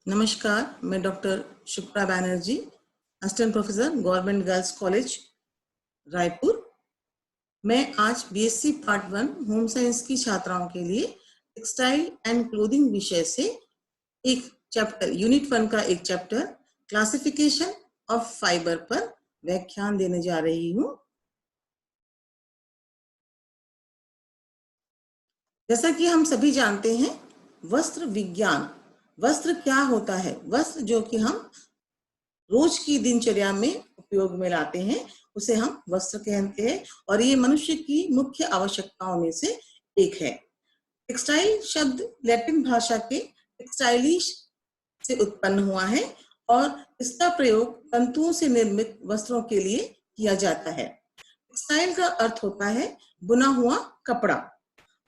नमस्कार, मैं doctor Shukla Banerjee, assistant professor government girls college Raipur. मैं आज बीएससी पार्ट 1 होम साइंस की छात्राओं के लिए टेक्सटाइल एंड क्लोथिंग विषय से एक चैप्टर यूनिट 1 का एक चैप्टर क्लासिफिकेशन ऑफ फाइबर पर व्याख्यान देने जा रही हूँ। जैसा कि हम सभी जानते हैं, वस्त्र विज्ञान, वस्त्र क्या होता है? वस्त्र जो कि हम रोज की दिनचर्या में उपयोग में लाते हैं उसे हम वस्त्र कहते हैं और ये मनुष्य की मुख्य आवश्यकताओं में से एक है। टेक्सटाइल शब्द लैटिन भाषा के टेक्सटाइलिश से उत्पन्न हुआ है और इसका प्रयोग तंतुओं से निर्मित वस्त्रों के लिए किया जाता है। टेक्सटाइल का अर्थ होता है बुना हुआ कपड़ा।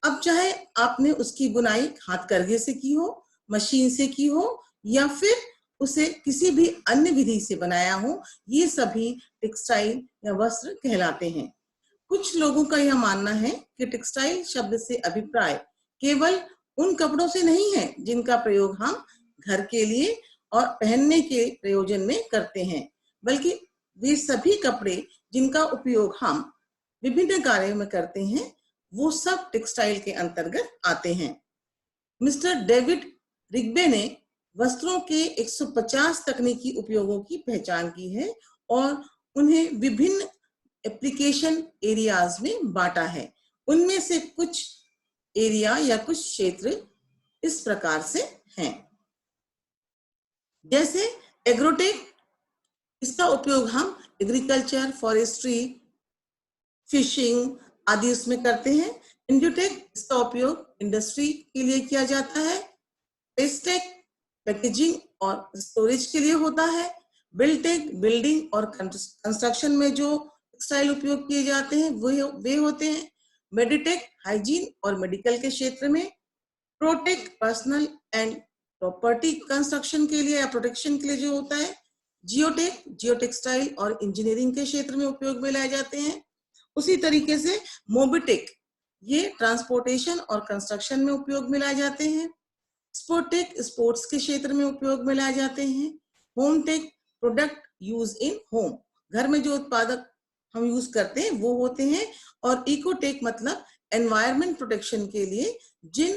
अब चाहे आपने उसकी बुनाई हाथ करघे से की हो, मशीन से की हो या फिर उसे किसी भी अन्य विधि से बनाया हो, ये सभी टेक्सटाइल या वस्त्र कहलाते हैं। कुछ लोगों का यह मानना है कि टेक्सटाइल शब्द से अभिप्राय केवल उन कपड़ों से नहीं है जिनका प्रयोग हम घर के लिए और पहनने के प्रयोजन में करते हैं, बल्कि वे सभी कपड़े जिनका उपयोग हम विभिन्न कार्यों में करते हैं वो सब टेक्सटाइल के अंतर्गत आते हैं। मिस्टर डेविड रिग्बे ने वस्त्रों के 150 तकनीकी उपयोगों की पहचान की है और उन्हें विभिन्न एप्लीकेशन एरियाज में बांटा है। उनमें से कुछ एरिया या कुछ क्षेत्र इस प्रकार से हैं। जैसे एग्रोटेक, इसका उपयोग हम एग्रीकल्चर, फॉरेस्ट्री, फिशिंग आदि उसमें करते हैं। इंड्यूटेक, इसका उपयोग इंडस्ट्री के लिए किया जाता है। पेस्टेक पैकेजिंग और स्टोरेज के लिए होता है। बिल्टेक, बिल्डिंग और कंस्ट्रक्शन में जो टेक्सटाइल उपयोग किए जाते हैं वे होते हैं। मेडिटेक, हाइजीन और मेडिकल के क्षेत्र में। Protic, personal and property construction के लिए या प्रोटेक्शन के लिए जो होता है। जियोटेक, जियो टेक्सटाइल और इंजीनियरिंग के क्षेत्र में उपयोग में लाए जाते हैं। उसी तरीके से मोबिटेक, ये ट्रांसपोर्टेशन और कंस्ट्रक्शन में उपयोग में लाए जाते हैं। स्पोर्टेक, स्पोर्ट्स के क्षेत्र में उपयोग में लाए जाते हैं। Hometech, product use in home, घर में जो उत्पादक हम यूज करते हैं वो होते हैं। और इकोटेक मतलब एनवायरमेंट प्रोटेक्शन के लिए जिन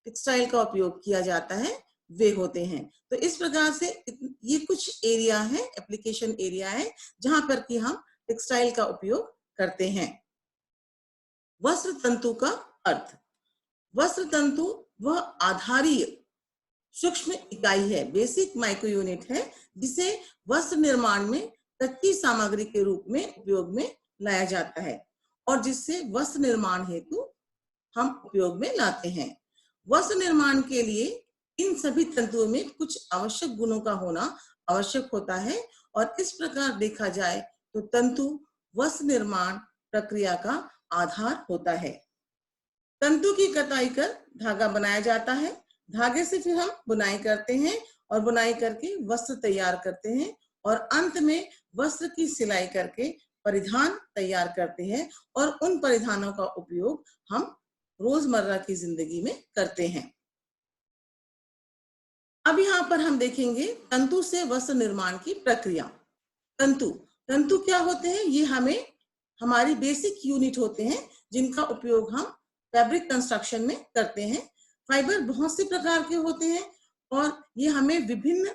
टेक्सटाइल का उपयोग किया जाता है वे होते हैं। तो इस प्रकार से ये कुछ एरिया है, एप्लीकेशन एरिया है जहां पर कि हम टेक्सटाइल का उपयोग करते हैं। वस्त्र तंतु का अर्थ। वस्त्र तंतु वह आधारीय सूक्ष्म इकाई है, बेसिक माइक्रो यूनिट है, जिसे वस्त्र निर्माण में कच्ची सामग्री के रूप में उपयोग में लाया जाता है और जिससे वस्त्र निर्माण हेतु हम उपयोग में लाते हैं। वस्त्र निर्माण के लिए इन सभी तंतुओं में कुछ आवश्यक गुणों का होना आवश्यक होता है और इस प्रकार देखा जाए तो तंतु वस्त्र निर्माण प्रक्रिया का आधार होता है। तंतु की कताई कर धागा बनाया जाता है। धागे से फिर हम बुनाई करते हैं और बुनाई करके वस्त्र तैयार करते हैं और अंत में वस्त्र की सिलाई करके परिधान तैयार करते हैं और उन परिधानों का उपयोग हम रोजमर्रा की जिंदगी में करते हैं। अब यहाँ पर हम देखेंगे तंतु से वस्त्र निर्माण की प्रक्रिया। तंतु क्या होते हैं? ये हमें हमारी बेसिक यूनिट होते हैं जिनका उपयोग हम फैब्रिक कंस्ट्रक्शन में करते हैं। फाइबर बहुत से प्रकार के होते हैं और ये हमें विभिन्न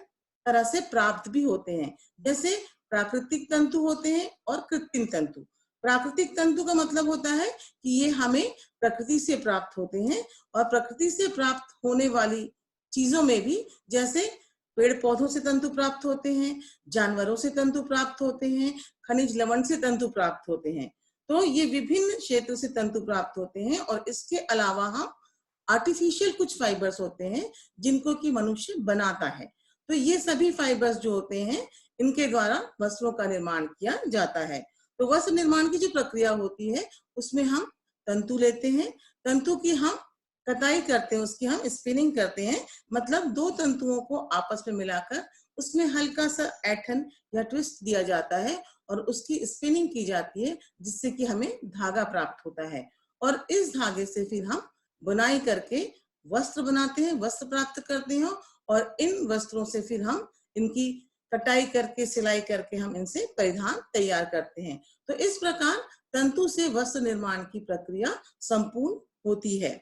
तरह से प्राप्त भी होते हैं। जैसे प्राकृतिक तंतु होते हैं और कृत्रिम तंतु। प्राकृतिक तंतु का मतलब होता है कि ये हमें प्रकृति से प्राप्त होते हैं और प्रकृति से प्राप्त होने वाली चीजों में भी जैसे पेड़ पौधों से तंतु प्राप्त होते हैं, जानवरों से तंतु प्राप्त होते हैं, खनिज लवण से तंतु प्राप्त होते हैं। तो ये विभिन्न क्षेत्र से तंतु प्राप्त होते हैं और इसके अलावा हम आर्टिफिशियल कुछ फाइबर्स होते हैं जिनको कि मनुष्य बनाता है। तो ये सभी फाइबर्स जो होते हैं इनके द्वारा वस्त्रों का निर्माण किया जाता है। तो वस्त्र निर्माण की जो प्रक्रिया होती है उसमें हम तंतु लेते हैं, तंतु की हम कताई करते हैं, उसकी हम स्पिनिंग करते हैं, मतलब दो तंतुओं को आपस में मिलाकर उसमें हल्का सा ऐंठन या ट्विस्ट दिया जाता है और उसकी स्पिनिंग की जाती है जिससे कि हमें धागा प्राप्त होता है और इस धागे से फिर हम बुनाई करके वस्त्र बनाते हैं, वस्त्र प्राप्त करते हैं और इन वस्त्रों से फिर हम इनकी कटाई करके, सिलाई करके हम इनसे परिधान तैयार करते हैं। तो इस प्रकार तंतु से वस्त्र निर्माण की प्रक्रिया संपूर्ण होती है।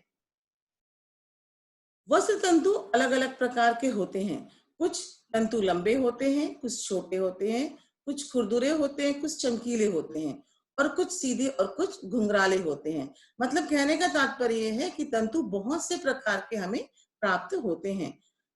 वस्त्र तंतु अलग अलग प्रकार के होते हैं। कुछ तंतु लंबे होते हैं, कुछ छोटे होते हैं, कुछ खुरदुरे होते हैं, कुछ चमकीले होते हैं और कुछ सीधे और कुछ घुंघराले होते हैं। मतलब कहने का तात्पर्य यह है कि तंतु बहुत से प्रकार के हमें प्राप्त होते हैं।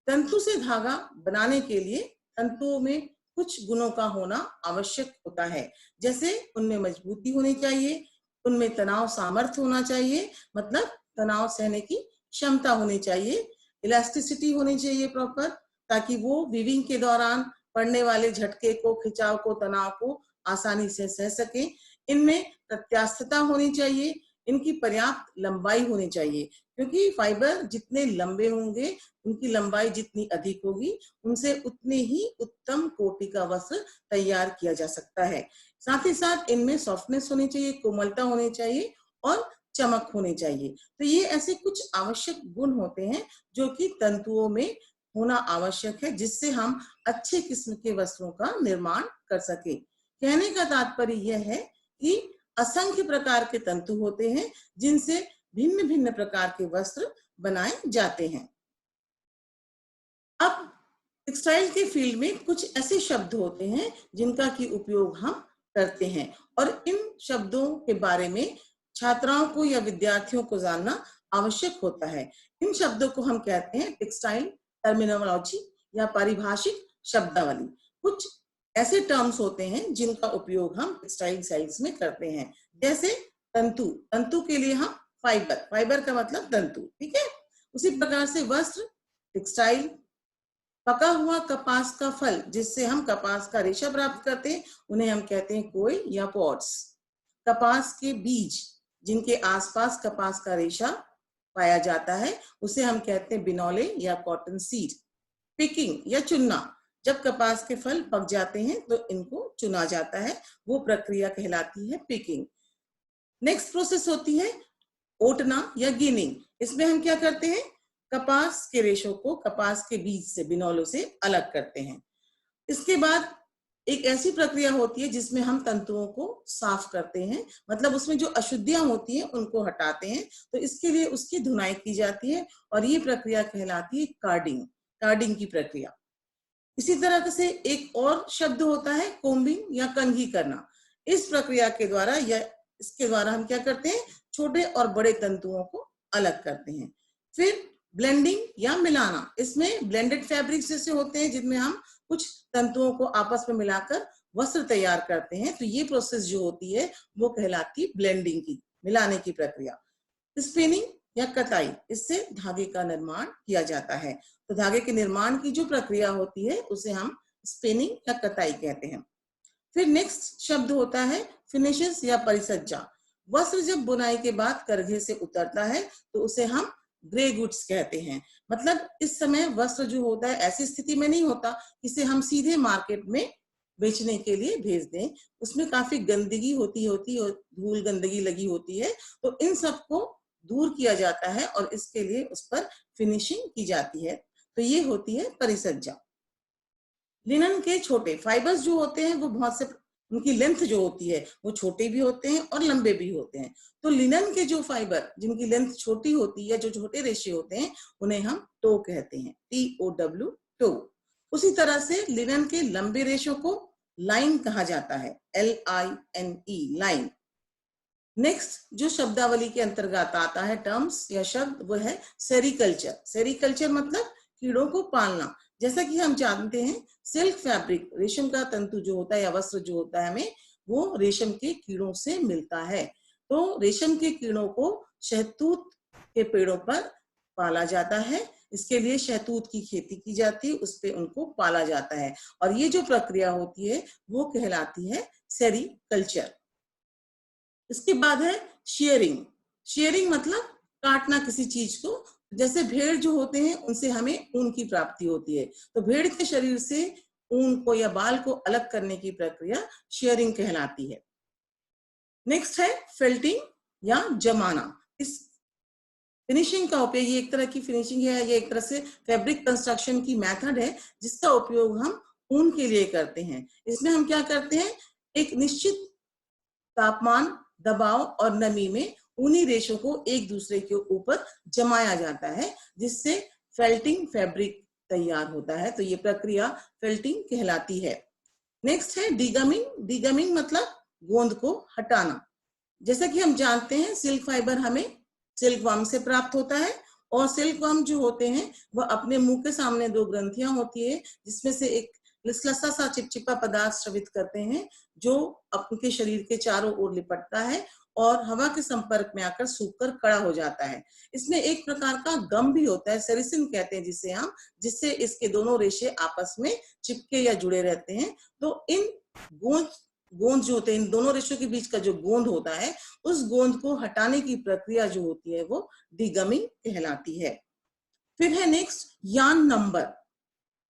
तंतु से धागा बनाने के लिए तंतुओं में कुछ गुणों का होना आवश्यक होता है। जैसे उनमें मजबूती होनी चाहिए, उनमें तनाव सामर्थ्य होना चाहिए, मतलब तनाव सहने की क्षमता होनी चाहिए, इलास्टिसिटी होनी चाहिए प्रॉपर, ताकि वो वीविंग के दौरान पड़ने वाले झटके को, खिंचाव को, तनाव को आसानी से सह सके। इनमें प्रत्यास्थता होनी चाहिए, इनकी पर्याप्त लंबाई होनी चाहिए, क्योंकि फाइबर जितने लंबे होंगे, उनकी लंबाई जितनी अधिक होगी, उनसे उतने ही उत्तम कोटि का वस्त्र तैयार किया जा सकता है। साथ ही साथ इनमें सॉफ्टनेस होनी चाहिए, कोमलता होनी चाहिए और चमक होनी चाहिए। तो ये ऐसे कुछ आवश्यक गुण होते हैं जो कि तंतुओं में होना आवश्यक है, जिससे हम अच्छे किस्म के वस्त्रों का निर्माण कर सके। कहने का तात्पर्य यह है कि असंख्य प्रकार के तंतु होते हैं जिनसे भिन्न भिन्न प्रकार के वस्त्र बनाए जाते हैं। अब टेक्सटाइल के फील्ड में कुछ ऐसे शब्द होते हैं जिनका की उपयोग हम करते हैं और इन शब्दों के बारे में छात्राओं को या विद्यार्थियों को जानना आवश्यक होता है। इन शब्दों को हम कहते हैं टेक्सटाइल टर्मिनोलॉजी या पारिभाषिक शब्दावली। कुछ ऐसे टर्म्स होते हैं जिनका उपयोग हम टेक्सटाइल साइंस में करते हैं। जैसे तंतु, तंतु के लिए हम फाइबर, फाइबर का मतलब तंतु, ठीक है। उसी प्रकार से वस्त्र, टेक्सटाइल, पका हुआ कपास का फल जिससे हम कपास का रेशा प्राप्त करते हैं, उन्हें हम कहते हैं कोई या पॉड्स। कपास के बीज जिनके आसपास कपास का रेशा पाया जाता है, उसे हम कहते हैं बिनोले या कॉटन सीड। पिकिंग या चुनना, जब कपास के फल पक जाते हैं तो इनको चुना जाता है, वो प्रक्रिया कहलाती है पिकिंग। नेक्स्ट प्रोसेस होती है ओटना या गिनिंग। इसमें हम क्या करते हैं, कपास के रेशों को कपास के बीज से, बिनौलों से अलग करते हैं। इसके बाद एक ऐसी प्रक्रिया होती है जिसमें हम तंतुओं को साफ करते हैं, मतलब उसमें जो अशुद्धियां होती हैं उनको हटाते हैं। तो इसके लिए उसकी धुनाई की जाती है और ये प्रक्रिया कहलाती है कार्डिंग, कार्डिंग की प्रक्रिया। इसी तरह से एक और शब्द होता है कोम्बिंग या कंघी करना। इस प्रक्रिया के द्वारा या इसके द्वारा हम क्या करते हैं, छोटे और बड़े तंतुओं को अलग करते हैं। फिर ब्लेंडिंग या मिलाना, इसमें ब्लेंडेड फैब्रिक्स जैसे होते हैं जिनमें हम कुछ तंतुओं को आपस में मिलाकर वस्त्र तैयार करते हैं। तो ये प्रोसेस जो होती है वो कहलाती है ब्लेंडिंग की, मिलाने की प्रक्रिया। स्पिनिंग या कताई, इससे धागे का निर्माण किया जाता है। तो धागे के निर्माण की जो प्रक्रिया होती है उसे हम स्पिनिंग या कताई कहते हैं। फिर नेक्स्ट शब्द होता है फिनिशेस या परिसज्जा। वस्त्र जब बुनाई के बाद करघे से उतरता है तो उसे हम ग्रे गुड्स कहते हैं। मतलब इस समय वस्त्र जो होता है ऐसी स्थिति में नहीं होता इसे हम सीधे मार्केट में बेचने के लिए भेज दें, उसमें काफी गंदगी होती धूल गंदगी लगी होती है। तो इन सबको दूर किया जाता है और इसके लिए उस पर फिनिशिंग की जाती है। तो ये होती है परिसज्जा। लिनन के छोटे फाइबर्स जो होते हैं वो बहुत से, उनकी लेंथ जो होती है वो छोटे भी होते हैं और लंबे भी होते हैं। तो लिनन के जो फाइबर जिनकी लेंथ छोटी होती है, जो छोटे रेशे होते हैं, उन्हें हम टो कहते हैं, TOW, टो। उसी तरह से लिनन के लंबे रेशों को लाइन कहा जाता है, LINE, लाइन। नेक्स्ट जो शब्दावली के अंतर्गत आता है टर्म्स या शब्द, वो है सेरिकल्चर। सेरिकल्चर मतलब कीड़ों को पालना। जैसा कि हम जानते हैं सिल्क फैब्रिक, रेशम का तंतु जो होता है या वस्त्र जो होता है हमें, वो रेशम के कीड़ों से मिलता है। तो रेशम के कीड़ों को शहतूत के पेड़ों पर पाला जाता है। इसके लिए शहतूत की खेती की जाती है, उस पे उनको पाला जाता है और ये जो प्रक्रिया होती है वो कहलाती है सेरिकल्चर। इसके बाद है शेयरिंग। शेयरिंग मतलब काटना किसी चीज को। जैसे भेड़ जो होते हैं उनसे हमें ऊन की प्राप्ति होती है, तो भेड़ के शरीर से ऊन को या बाल को अलग करने की प्रक्रिया शेयरिंग कहलाती है। नेक्स्ट है फेल्टिंग या जमाना। इस फिनिशिंग का उपयोग, ये एक तरह की फिनिशिंग है, ये एक तरह से फैब्रिक कंस्ट्रक्शन की मेथड है जिसका उपयोग हम ऊन के लिए करते हैं। इसमें हम क्या करते हैं, एक निश्चित तापमान, दबाव और नमी में ऊनी रेशों को एक दूसरे के ऊपर जमाया जाता है जिससे फेल्टिंग फैब्रिक तैयार होता है। तो ये प्रक्रिया फेल्टिंग कहलाती है। नेक्स्ट है डीगमिंग। डीगमिंग मतलब गोंद को हटाना। जैसा कि हम जानते हैं सिल्क फाइबर हमें सिल्क वर्म से प्राप्त होता है और सिल्क वर्म जो होते हैं वह अपने मुंह के सामने दो ग्रंथियां होती है जिसमें से एक लसलसा सा चिपचिपा पदार्थ स्रवित करते हैं जो अपने शरीर के चारों ओर लिपटता है और हवा के संपर्क में आकर सूखकर कड़ा हो जाता है। इसमें एक प्रकार का गम भी होता है, सेरिसिन कहते हैं जिसे हम, जिससे इसके दोनों रेशे आपस में चिपके या जुड़े रहते हैं। तो इन गोंद जो होते हैं, इन दोनों रेशों के बीच का जो गोंद होता है, उस गोंद को हटाने की प्रक्रिया जो होती है वो डीगमिंग कहलाती है। फिर है नेक्स्ट यार्न नंबर।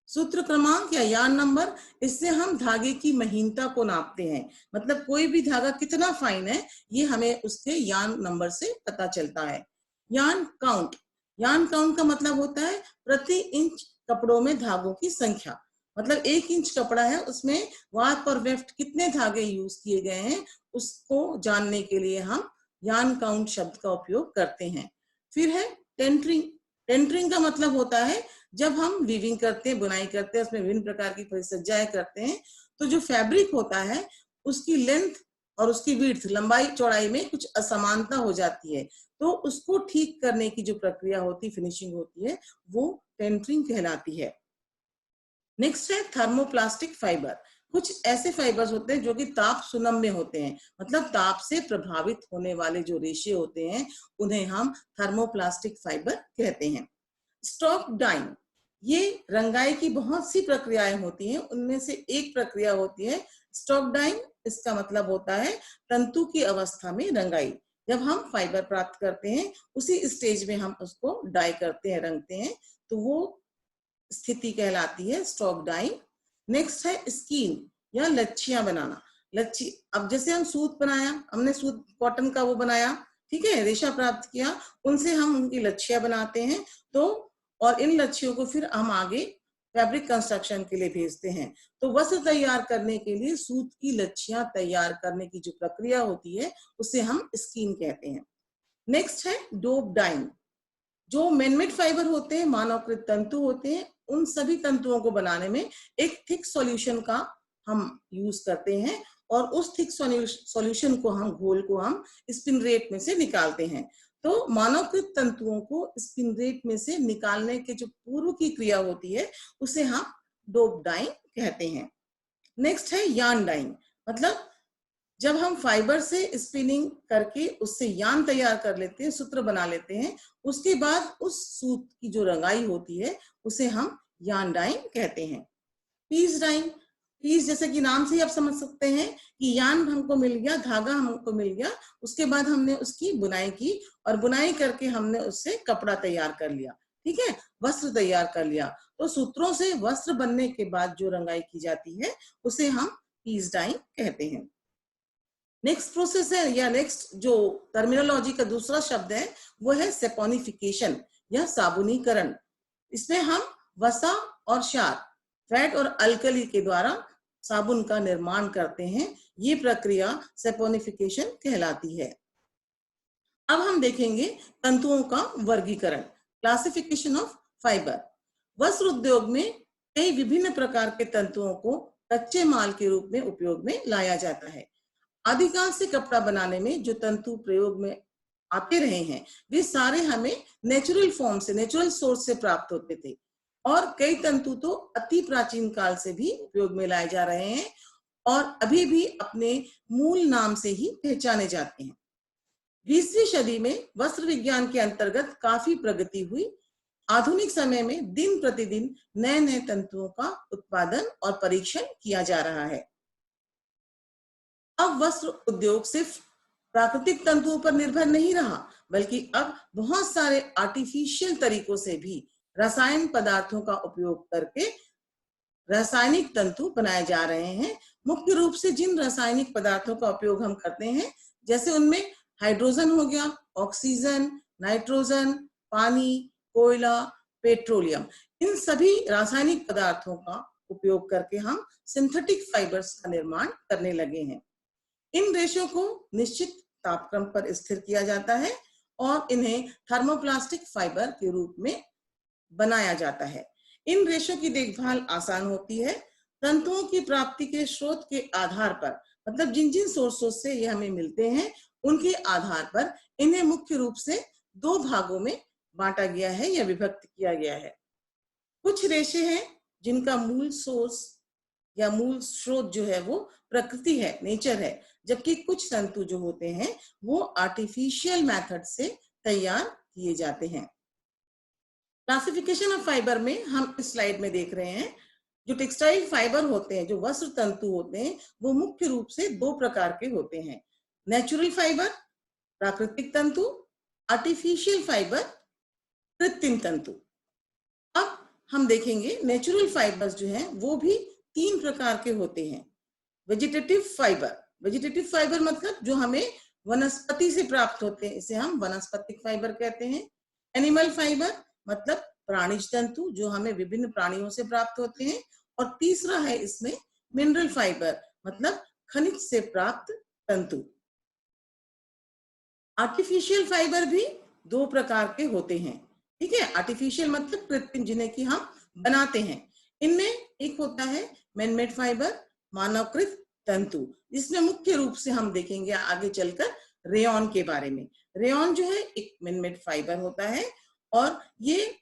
सूत्र क्रमांक या यार्न नंबर, इससे हम धागे की महीनता को नापते हैं। मतलब कोई भी धागा कितना फाइन है ये हमें उसके यार्न नंबर से पता चलता है। Yarn count. यार्न काउंट का मतलब होता है प्रति इंच कपड़ों में धागों की संख्या। मतलब 1 इंच कपड़ा है उसमें वार्प और वेफ्ट कितने धागे यूज किए गए हैं उसको जानने के लिए हम यार्न काउंट शब्द का उपयोग करते हैं। फिर है टेंटरिंग। टेंटरिंग का मतलब होता है जब हम वीविंग करते हैं, बुनाई करते हैं, उसमें विभिन्न प्रकार की परिसज्जाएं करते हैं, तो जो फैब्रिक होता है उसकी लेंथ और उसकी विड्थ, लंबाई चौड़ाई में कुछ असमानता हो जाती है, तो उसको ठीक करने की जो प्रक्रिया होती है, फिनिशिंग होती है, वो टेंटरिंग कहलाती है। नेक्स्ट है थर्मोप्लास्टिक फाइबर। कुछ ऐसे फाइबर्स होते हैं जो कि ताप सुनम्य होते हैं, मतलब ताप से प्रभावित होने वाले जो रेशे होते हैं उन्हें हम थर्मोप्लास्टिक फाइबर कहते हैं। स्टॉक डाइंग, ये रंगाई की बहुत सी प्रक्रियाएं होती हैं, उनमें से एक प्रक्रिया होती है स्टॉक डाइंग। इसका मतलब होता है तंतु की अवस्था में रंगाई। जब हम फाइबर प्राप्त करते हैं उसी स्टेज में हम उसको डाई करते हैं, रंगते हैं, तो वो स्थिति कहलाती है स्टॉक डाइंग। नेक्स्ट है स्कीन या लच्छियां बनाना। लच्छी, अब जैसे हम सूत बनाया, हमने सूत कॉटन का वो बनाया, ठीक है, रेशा प्राप्त किया, उनसे हम उनकी लच्छियां बनाते हैं। तो और इन लच्छियों को फिर हम आगे फैब्रिक कंस्ट्रक्शन के लिए भेजते हैं। तो वस्त्र तैयार करने के लिए सूत की लच्छियां तैयार करने की जो प्रक्रिया होती है उसे हम स्कीन कहते हैं। नेक्स्ट है डोप डाइंग। जो मैनमेड फाइबर होते हैं, मानवकृत तंतु होते हैं, उन सभी तंतुओं को बनाने में एक थिक सॉल्यूशन का हम यूज करते हैं और उस थिक सॉल्यूशन को हम, घोल को हम स्पिन रेट में से निकालते हैं। तो मानवकृत तंतुओं को स्पिन रेट में से निकालने के जो पूर्व की क्रिया होती है उसे हम डोप डाइंग कहते हैं। नेक्स्ट है यार्न डाइंग। मतलब जब हम फाइबर से स्पिनिंग करके उससे यार्न तैयार कर लेते हैं, सूत्र बना लेते हैं, उसके बाद उस सूत की जो रंगाई होती है उसे हम यार्न डाइंग कहते हैं। Piece dying. पीस जैसे कि नाम से ही आप समझ सकते हैं कि यार्न हमको मिल गया, धागा हमको मिल गया, उसके बाद हमने उसकी बुनाई की और बुनाई करके हमने उससे कपड़ा तैयार कर लिया, ठीक है, वस्त्र तैयार कर लिया। तो सूत्रों से वस्त्र बनने के बाद जो रंगाई की जाती है उसे हम पीस डाइंग कहते हैं। नेक्स्ट प्रोसेस है या नेक्स्ट जो टर्मिनोलॉजी का दूसरा शब्द है वो है सेपोनिफिकेशन या साबुनीकरण। इसमें हम वसा और क्षार, फैट और अल्कली के द्वारा साबुन का निर्माण करते हैं। ये प्रक्रिया सेपोनिफिकेशन कहलाती है। अब हम देखेंगे तंतुओं का वर्गीकरण, क्लासिफिकेशन ऑफ फाइबर। वस्त्र उद्योग में कई विभिन्न प्रकार के तंतुओं को कच्चे माल के रूप में उपयोग में लाया जाता है। अधिकांश से कपड़ा बनाने में जो तंतु प्रयोग में आते रहे हैं वे सारे हमें नेचुरल फॉर्म से, नेचुरल सोर्स से प्राप्त होते थे और कई तंतु तो अति प्राचीन काल से भी उपयोग में लाए जा रहे हैं और अभी भी अपने मूल नाम से ही पहचाने जाते हैं। 20वीं सदी में वस्त्र विज्ञान के अंतर्गत काफी प्रगति हुई। आधुनिक समय में दिन प्रतिदिन नए नए तंतुओं का उत्पादन और परीक्षण किया जा रहा है। अब वस्त्र उद्योग सिर्फ प्राकृतिक तंतुओं पर निर्भर नहीं रहा, बल्कि अब बहुत सारे आर्टिफिशियल तरीकों से भी रासायनिक पदार्थों का उपयोग करके रासायनिक तंतु बनाए जा रहे हैं। मुख्य रूप से जिन रासायनिक पदार्थों का उपयोग हम करते हैं, जैसे उनमें हाइड्रोजन हो गया, ऑक्सीजन, नाइट्रोजन, पानी, कोयला, पेट्रोलियम, इन सभी रासायनिक पदार्थों का उपयोग करके हम सिंथेटिक फाइबर्स का निर्माण करने लगे हैं। इन रेशों को निश्चित तापक्रम पर स्थिर किया जाता है और इन्हें थर्मोप्लास्टिक फाइबर के रूप में बनाया जाता है। इन रेशों की देखभाल आसान होती है। तंतुओं की प्राप्ति के स्रोत के आधार पर, मतलब जिन जिन सोर्सों से ये हमें मिलते हैं उनके आधार पर इन्हें मुख्य रूप से दो भागों में बांटा गया है या विभक्त किया गया है। कुछ रेशे हैं जिनका मूल सोर्स या मूल स्रोत जो है वो प्रकृति है, नेचर है, जबकि कुछ तंतु जो होते हैं वो आर्टिफिशियल मेथड से तैयार किए जाते हैं। क्लासिफिकेशन ऑफ फाइबर में हम इस स्लाइड में देख रहे हैं, जो टेक्सटाइल फाइबर होते हैं, जो वस्त्र तंतु होते हैं, वो मुख्य रूप से दो प्रकार के होते हैं। नेचुरल फाइबर, प्राकृतिक तंतु, आर्टिफिशियल फाइबर, कृत्रिम तंतु। अब हम देखेंगे नेचुरल फाइबर्स जो हैं वो भी तीन प्रकार के होते हैं। वेजिटेटिव फाइबर, वेजिटेटिव फाइबर मतलब जो हमें वनस्पति से प्राप्त होते हैं, इसे हम वनस्पतिक फाइबर कहते हैं। एनिमल फाइबर मतलब प्राणिज तंतु, जो हमें विभिन्न प्राणियों से प्राप्त होते हैं। और तीसरा है इसमें मिनरल फाइबर, मतलब खनिज से प्राप्त तंतु। आर्टिफिशियल फाइबर भी दो प्रकार के होते हैं, ठीक है। आर्टिफिशियल मतलब कृत्रिम, जिन्हें कि हम बनाते हैं। इनमें एक होता है मैनमेड फाइबर, मानवकृत तंतु, जिसमें मुख्य रूप से हम देखेंगे आगे चलकर रेयॉन के बारे में। रेयॉन जो है एक मैनमेड फाइबर होता है और ये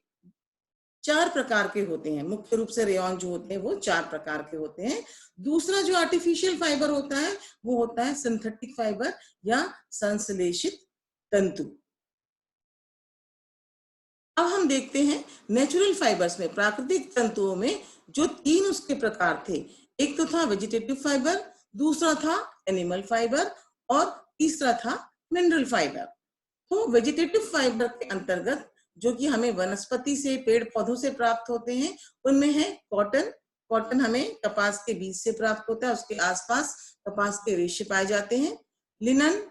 चार प्रकार के होते हैं। मुख्य रूप से रेयॉन जो होते हैं वो चार प्रकार के होते हैं। दूसरा जो आर्टिफिशियल फाइबर होता है वो होता है सिंथेटिक फाइबर या संश्लेषित तंतु। अब हम देखते हैं नेचुरल फाइबर्स में, प्राकृतिक तंतुओं में जो तीन उसके प्रकार थे। एक तो था वेजिटेटिव फाइबर, दूसरा था एनिमल फाइबर और तीसरा था मिनरल फाइबर। तो वेजिटेटिव फाइबर के अंतर्गत जो कि हमें वनस्पति से, पेड़ पौधों से प्राप्त होते हैं, उनमें है कॉटन। कॉटन हमें कपास के बीज से प्राप्त होता है, उसके आसपास कपास के रेशे पाए जाते हैं। लिनन,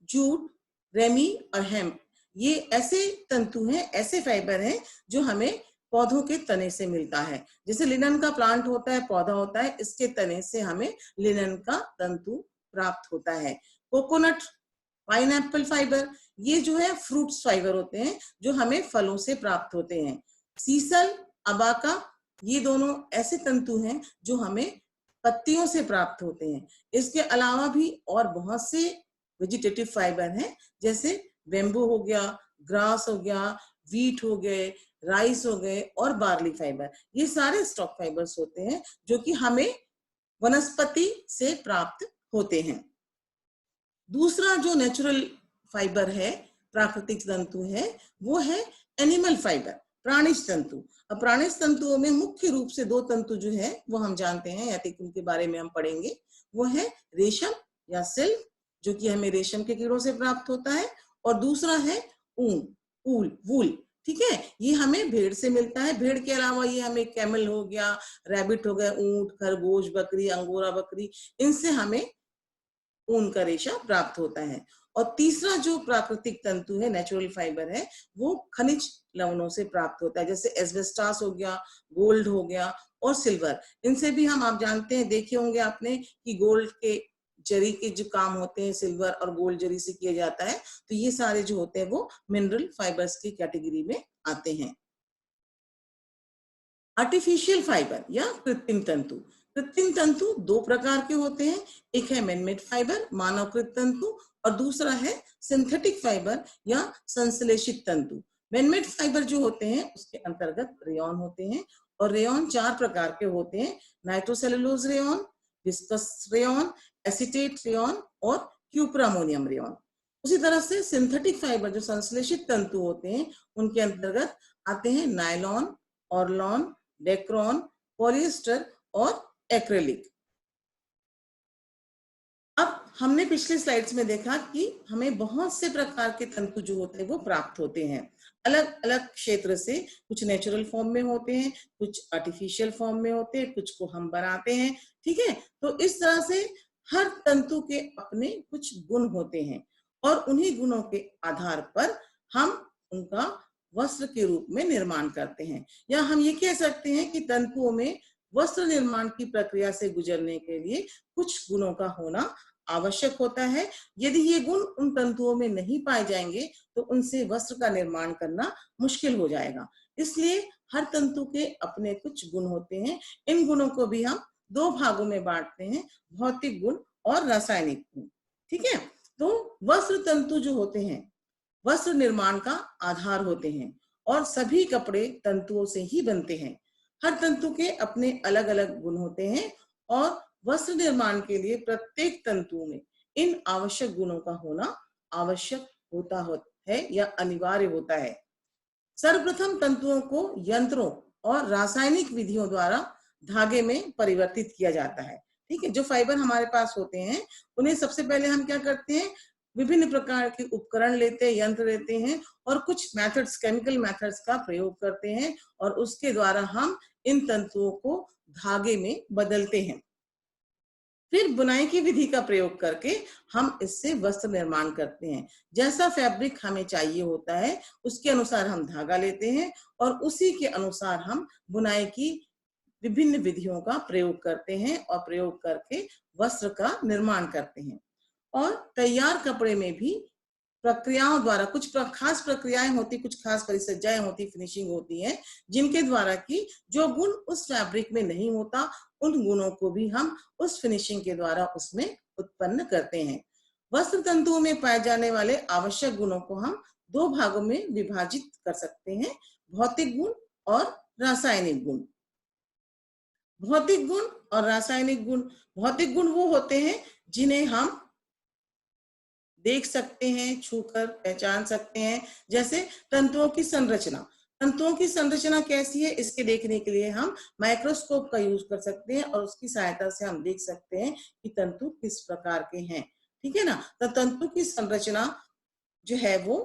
जूट, रेमी और हेम्प, ये ऐसे तंतु हैं, ऐसे फाइबर हैं जो हमें पौधों के तने से मिलता है। जैसे लिनन का प्लांट होता है, पौधा होता है, इसके तने से हमें लिनन का तंतु प्राप्त होता है। कोकोनट, पाइनएप्पल फाइबर, ये जो है फ्रूट्स फाइबर होते हैं जो हमें फलों से प्राप्त होते हैं। सीसल, अबाका, ये दोनों ऐसे तंतु हैं जो हमें पत्तियों से प्राप्त होते हैं। इसके अलावा भी और बहुत से वेजिटेटिव फाइबर हैं, जैसे बेम्बू हो गया, ग्रास हो गया, वीट हो गए, राइस हो गए और बार्ली फाइबर। ये सारे स्टॉक फाइबर्स होते हैं जो कि हमें वनस्पति से प्राप्त होते हैं। दूसरा जो नेचुरल फाइबर है, प्राकृतिक तंतु है, वो है एनिमल फाइबर, प्राणिज तंतु। अब प्राणिज तंतुओं में मुख्य रूप से दो तंतु जो है वो हम जानते हैं, या उनके बारे में हम पढ़ेंगे। वो है रेशम या सिल्क, जो कि हमें रेशम के कीड़ों से प्राप्त होता है, और दूसरा है ऊन, वूल, ठीक है। ये हमें भेड़ से मिलता है। भेड़ के अलावा ये हमें कैमल हो गया, रैबिट हो गया, ऊंट, खरगोश, बकरी, अंगोरा बकरी, इनसे हमें ऊन का रेशा प्राप्त होता है। और तीसरा जो प्राकृतिक तंतु है, नेचुरल फाइबर है, वो खनिज लवणों से प्राप्त होता है। जैसे एस्बेस्टास हो गया, गोल्ड हो गया और सिल्वर। इनसे भी हम, आप जानते हैं, देखे होंगे आपने कि गोल्ड के जरी के जो काम होते हैं सिल्वर और गोल्ड जरी से किया जाता है। तो ये सारे जो होते हैं वो मिनरल फाइबर्स की कैटेगरी में आते हैं। आर्टिफिशियल फाइबर या कृत्रिम तंतु। कृत्रिम तंतु दो प्रकार के होते हैं। एक है मैनमेड फाइबर, मानवकृत तंतु, और दूसरा है सिंथेटिक फाइबर या संश्लेषित तंतु। मैनमेड फाइबर जो होते हैं उसके अंतर्गत रेयॉन होते हैं, और रेयॉन चार प्रकार के होते हैं: nitrocellulose rayon, viscous rayon, acetate rayon और क्यूप्रामोनियम रेयॉन। उसी तरह से सिंथेटिक फाइबर जो संश्लेषित तंतु होते हैं उनके अंतर्गत आते हैं नायलॉन, ऑर्लॉन, डेक्रॉन, पॉलिएस्टर और एक्रेलिक। अब हमने पिछले स्लाइड्स में देखा कि हमें बहुत से प्रकार के तंतु जो होते हैं वो प्राप्त होते हैं अलग अलग क्षेत्र से। कुछ नेचुरल फॉर्म में होते हैं, कुछ आर्टिफिशियल फॉर्म में होते हैं, कुछ को हम बनाते हैं, ठीक है। तो इस तरह से हर तंतु के अपने कुछ गुण होते हैं और उन्हीं गुणों के आधार पर हम उनका वस्त्र के रूप में निर्माण करते हैं। या हम ये कह सकते हैं कि तंतुओं में वस्त्र निर्माण की प्रक्रिया से गुजरने के लिए कुछ गुणों का होना आवश्यक होता है। यदि ये गुण उन तंतुओं में नहीं पाए जाएंगे तो उनसे वस्त्र का निर्माण करना मुश्किल हो जाएगा। इसलिए हर तंतु के अपने कुछ गुण होते हैं। इन गुणों को भी हम दो भागों में बांटते हैं, भौतिक गुण और रासायनिक गुण। ठीक है, तो वस्त्र तंतु जो होते हैं वस्त्र निर्माण का आधार होते हैं और सभी कपड़े तंतुओं से ही बनते हैं। हर तंतु के अपने अलग अलग गुण होते हैं और वस्त्र निर्माण के लिए प्रत्येक तंतु में इन आवश्यक गुणों का होना आवश्यक होता है या अनिवार्य होता है। सर्वप्रथम तंतुओं को यंत्रों और रासायनिक विधियों द्वारा धागे में परिवर्तित किया जाता है। ठीक है, जो फाइबर हमारे पास होते हैं उन्हें सबसे पहले हम क्या करते हैं, विभिन्न प्रकार के उपकरण लेते हैं, यंत्र लेते हैं और कुछ मेथड्स, केमिकल मेथड्स का प्रयोग करते हैं और उसके द्वारा हम इन तंतुओं को धागे में बदलते हैं। फिर बुनाई की विधि का प्रयोग करके हम इससे वस्त्र निर्माण करते हैं। जैसा फैब्रिक हमें चाहिए होता है उसके अनुसार हम धागा लेते हैं और उसी के अनुसार हम बुनाई की विभिन्न विधियों का प्रयोग करते हैं और प्रयोग करके वस्त्र का निर्माण करते हैं। और तैयार कपड़े में भी प्रक्रियाओं द्वारा कुछ खास प्रक्रियाएं होती, कुछ खास परिसज्जाएं होती, फिनिशिंग होती है, जिनके द्वारा कि जो गुण उस फैब्रिक में नहीं होता उन गुणों को भी हम उस फिनिशिंग के द्वारा उसमें उत्पन्न करते हैं। वस्त्र तंतुओं में पाए जाने वाले आवश्यक गुणों को हम दो भागों में विभाजित कर सकते हैं, भौतिक गुण और रासायनिक गुण। भौतिक गुण और रासायनिक गुण। भौतिक गुण वो होते हैं जिन्हें हम देख सकते हैं, छूकर पहचान सकते हैं, जैसे तंतुओं की संरचना। तंतुओं की संरचना कैसी है इसके देखने के लिए हम माइक्रोस्कोप का यूज कर सकते हैं और उसकी सहायता से हम देख सकते हैं कि तंतु किस प्रकार के हैं। ठीक है ना, तो तंतु की संरचना जो है वो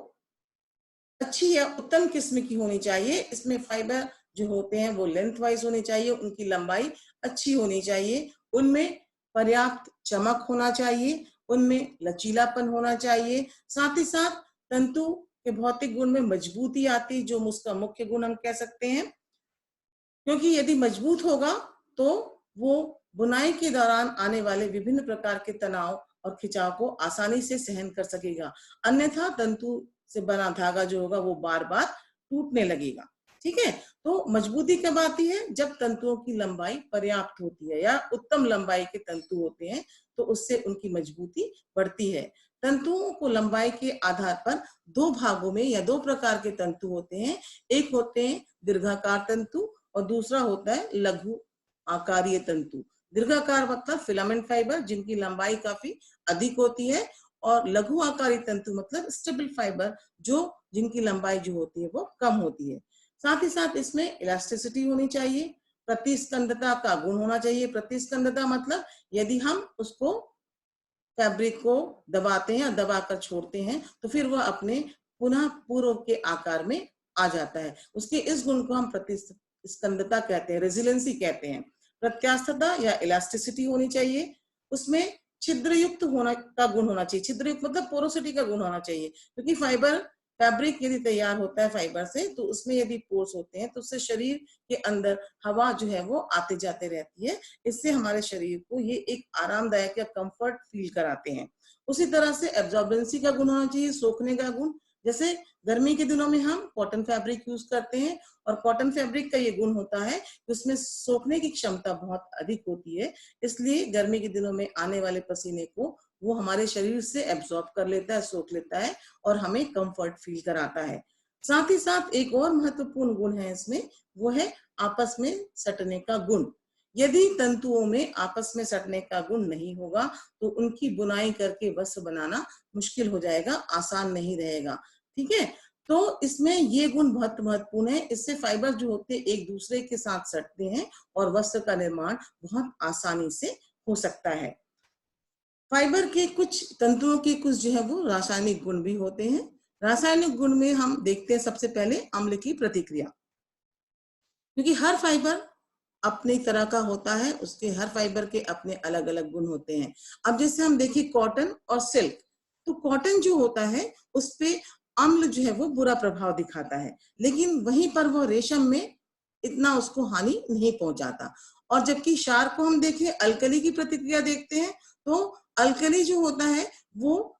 अच्छी या उत्तम किस्म की होनी चाहिए। इसमें फाइबर जो होते हैं वो लेंथ वाइज होने चाहिए, उनकी लंबाई अच्छी होनी चाहिए, उनमें पर्याप्त चमक होना चाहिए, उनमें लचीलापन होना चाहिए। साथ ही साथ तंतु के भौतिक गुण में मजबूती आती, जो उसका मुख्य गुण हम कह सकते हैं, क्योंकि यदि मजबूत होगा तो वो बुनाई के दौरान आने वाले विभिन्न प्रकार के तनाव और खिंचाव को आसानी से सहन कर सकेगा। अन्यथा तंतु से बना धागा जो होगा वो बार बार टूटने लगेगा। ठीक है, तो मजबूती कब आती है, जब तंतुओं की लंबाई पर्याप्त होती है या उत्तम लंबाई के तंतु होते हैं तो उससे उनकी मजबूती बढ़ती है। तंतुओं को लंबाई के आधार पर दो भागों में या दो प्रकार के तंतु होते हैं। एक होते हैं दीर्घाकार तंतु और दूसरा होता है लघु आकारीय तंतु। दीर्घाकार मतलब फिलामेंट फाइबर जिनकी लंबाई काफी अधिक होती है, और लघु आकारी तंतु मतलब स्टेबल फाइबर जो जिनकी लंबाई जो होती है वो कम होती है। साथ ही साथ इसमें इलास्टिसिटी होनी चाहिए, प्रतिस्कंदता का गुण होना चाहिए। प्रतिस्कंदता मतलब यदि हम उसको फैब्रिक को दबाते हैं और दबाकर छोड़ते हैं तो फिर वह अपने पुनः पूर्व के आकार में आ जाता है। उसके इस गुण को हम प्रतिस्कंदता कहते हैं, रेजिलेंसी कहते हैं। प्रत्यास्थता या इलास्टिसिटी होनी चाहिए, उसमें छिद्रयुक्त होना का गुण होना चाहिए। छिद्रयुक्त मतलब पोरोसिटी का गुण होना चाहिए, क्योंकि फैब्रिक यदि तैयार होता है फाइबर से तो उसमें यदि पोर्स होते हैं तो उससे शरीर के अंदर हवा जो है वो आते जाते रहती है। इससे हमारे शरीर को ये एक आरामदायक या कंफर्ट फील कराते हैं। उसी तरह से एब्जॉर्बेंसी का गुण होना चाहिए, सोखने का गुण। जैसे गर्मी के दिनों में हम कॉटन फैब्रिक यूज करते हैं और कॉटन फैब्रिक का ये गुण होता है कि उसमें सोखने की क्षमता बहुत अधिक होती है, इसलिए गर्मी के दिनों में आने वाले पसीने को वो हमारे शरीर से एब्जॉर्ब कर लेता है, सोख लेता है और हमें कंफर्ट फील कराता है। साथ ही साथ एक और महत्वपूर्ण गुण है इसमें, वो है आपस में सटने का गुण। यदि तंतुओं में आपस में सटने का गुण नहीं होगा तो उनकी बुनाई करके वस्त्र बनाना मुश्किल हो जाएगा, आसान नहीं रहेगा। ठीक है, तो इसमें ये गुण बहुत महत्वपूर्ण है। इससे फाइबर जो होते हैं एक दूसरे के साथ सटते हैं और वस्त्र का निर्माण बहुत आसानी से हो सकता है। फाइबर के कुछ तंतुओं के कुछ जो है वो रासायनिक गुण भी होते हैं। रासायनिक गुण में हम देखते हैं सबसे पहले अम्ल की प्रतिक्रिया, क्योंकि हर फाइबर अपनी तरह का होता है, उसके हर फाइबर के अपने अलग अलग गुण होते हैं। अब जैसे हम देखिए कॉटन और सिल्क, तो कॉटन जो होता है उस पे अम्ल जो है वो बुरा प्रभाव दिखाता है, लेकिन वहीं पर वो रेशम में इतना उसको हानि नहीं पहुंचाता। और जबकि क्षार को हम देखें, अल्कली की प्रतिक्रिया देखते हैं, तो अल्कली जो होता है वो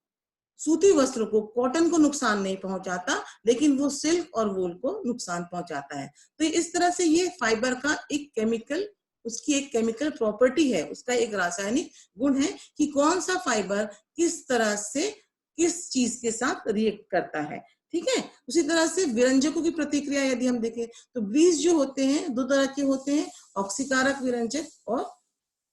सूती वस्त्र को, कॉटन को नुकसान नहीं पहुंचाता, लेकिन वो सिल्क और वूल को नुकसान पहुंचाता है। तो इस तरह से ये फाइबर का एक केमिकल, उसकी एक केमिकल प्रॉपर्टी है, उसका एक रासायनिक गुण है कि कौन सा फाइबर किस तरह से किस चीज के साथ रिएक्ट करता है। ठीक है। उसी तरह से विरंजकों की प्रतिक्रिया यदि हम देखें तो ब्लीच जो होते हैं दो तरह के होते हैं, ऑक्सीकारक विरंजक और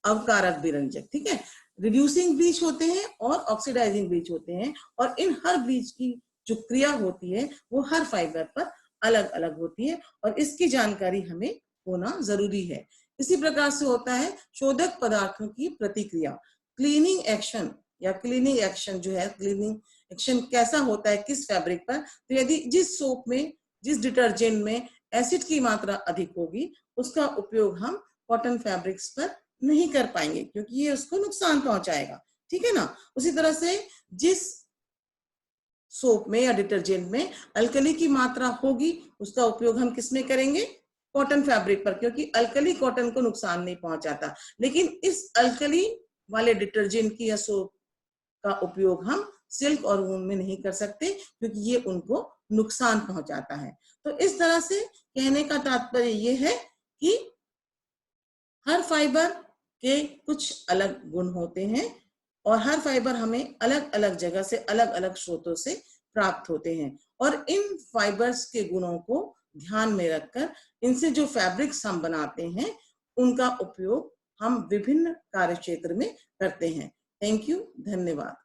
अवकारक विरंजक। ठीक है। रिड्यूसिंग ब्लीच होते हैं और ऑक्सीडाइजिंग ब्लीच होते हैं, और इन हर ब्लीच की जो क्रिया होती है वो हर फाइबर पर अलग अलग होती है, और इसकी जानकारी हमें होना जरूरी है। इसी प्रकार से होता है शोधक पदार्थों की प्रतिक्रिया, क्लीनिंग एक्शन या क्लीनिंग एक्शन जो है, क्लीनिंग एक्शन कैसा होता है किस फैब्रिक पर, तो यदि जिस सोप में, जिस डिटर्जेंट में एसिड की मात्रा अधिक होगी, उसका उपयोग हम कॉटन फैब्रिक्स पर नहीं कर पाएंगे, क्योंकि ये उसको नुकसान पहुंचाएगा। ठीक है ना। उसी तरह से जिस सोप में या डिटर्जेंट में अल्कली की मात्रा होगी, उसका उपयोग हम किसमें करेंगे, कॉटन फैब्रिक पर, क्योंकि अल्कली कॉटन को नुकसान नहीं पहुंचाता। लेकिन इस अल्कली वाले डिटर्जेंट की या सोप का उपयोग हम सिल्क और वूल में नहीं कर सकते, क्योंकि ये उनको नुकसान पहुंचाता है। तो इस तरह से कहने का तात्पर्य ये है कि हर फाइबर के कुछ अलग गुण होते हैं, और हर फाइबर हमें अलग अलग जगह से, अलग अलग स्रोतों से प्राप्त होते हैं, और इन फाइबर्स के गुणों को ध्यान में रखकर इनसे जो फैब्रिक्स हम बनाते हैं उनका उपयोग हम विभिन्न कार्य क्षेत्र में करते हैं। थैंक यू, धन्यवाद।